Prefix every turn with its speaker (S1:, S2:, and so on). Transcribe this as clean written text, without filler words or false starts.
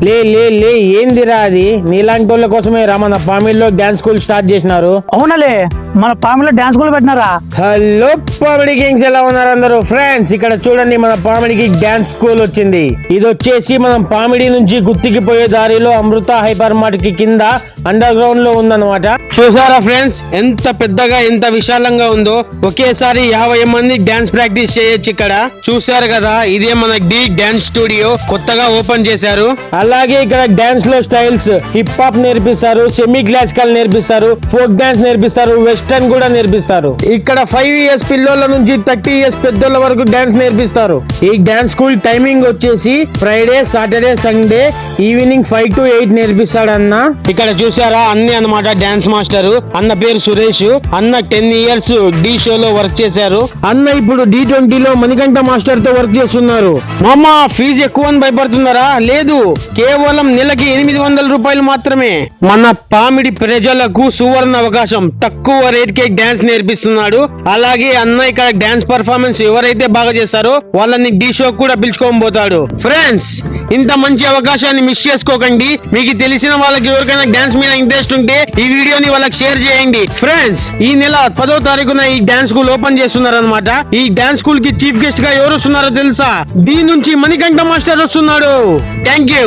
S1: లే లే లే ఏందిరా అది? నీలాంటి వాళ్ళ కోసమే రా మన పామిడిలో డాన్స్ స్కూల్ స్టార్ట్ చేసినారు.
S2: అవునలే, మన పామిలో డాన్స్ స్కూల్ పెట్టినారా?
S1: హలో పామిడి కింగ్స్, ఎలా ఉన్నారు అందరూ? ఫ్రెండ్స్, ఇక్కడ చూడండి మన పామిడికి డాన్స్ స్కూల్ వచ్చింది. ఇది వచ్చేసి మనం పామిడి నుంచి గుత్తికి పోయే దారిలో అమృత హైపర్ మార్ట్ కి కింద అండర్ గ్రౌండ్ లో ఉందన్నమాట. చూసారా ఫ్రెండ్స్, ఎంత పెద్దగా ఎంత విశాలంగా ఉందో. ఒకేసారి 50 మంది డాన్స్ ప్రాక్టీస్ చేయొచ్చు ఇక్కడ. చూసారు కదా, ఇదే మన డి డాన్స్ స్టూడియో కొత్తగా ఓపెన్ చేశారు. అలాగే ఇక్కడ డాన్స్ లో స్టైల్స్ హిప్ హాప్ నేర్పిస్తారు, సెమీ క్లాసికల్ నేర్పిస్తారు, ఫోక్ డాన్స్ నేర్పిస్తారు, వెస్టర్న్ కూడా నేర్పిస్తారు. ఇక్కడ 5 years పిల్లోళ్ళ నుంచి 30 years పెద్దోళ్ళ వరకు డాన్స్ నేర్పిస్తారు. ఈ డాన్స్ స్కూల్ టైమింగ్ వచ్చేసి Friday, Saturday, Sunday evening 5 to 8 నేర్పిస్తాడు అన్న. ఇక్కడ చూసారా అన్ని అన్నమాట. డాన్స్ మాస్టర్ అన్న పేరు సురేష్. అన్న 10 years డి షోలో వర్క్ చేశారు. అన్న ఇప్పుడు D20 లో మణికంఠ మాస్టర్ తో వర్క్ చేస్తున్నారు. మామ, ఫీజు ఎక్కువ అని భయపడుతున్నారా? లేదు, కేవలం నెలకి 800 రూపాయలు మాత్రమే. మన పామిడి ప్రజలకు సువర్ణ అవకాశం. తక్కువ రేట్ కే డాన్స్ నేర్పిస్తున్నాడు. అలాగే అన్న ఇక్కడ డాన్స్ పర్ఫార్మెన్స్ ఎవరైతే బాగా చేస్తారో వాళ్ళని డి షో కూడా పిలుచుకొని పోతాడు. ఫ్రెండ్స్, ఇంత మంచి అవకాశాన్ని మిస్ చేసుకోకండి. మీకు తెలిసిన వాళ్ళకి ఎవరికైనా డాన్స్ మీద ఇంట్రెస్ట్ ఉంటే ఈ వీడియోని వాళ్ళకి షేర్ చేయండి. ఫ్రెండ్స్, ఈ నెల 10వ తారీఖున ఈ డాన్స్ స్కూల్ ఓపెన్ చేస్తున్నారు అనమాట. ఈ డాన్స్ స్కూల్ కి చీఫ్ గెస్ట్ గా ఎవరు వస్తున్నారో తెలుసా? డి నుంచి మణికంఠ మాస్టర్ వస్తున్నాడు. Thank you.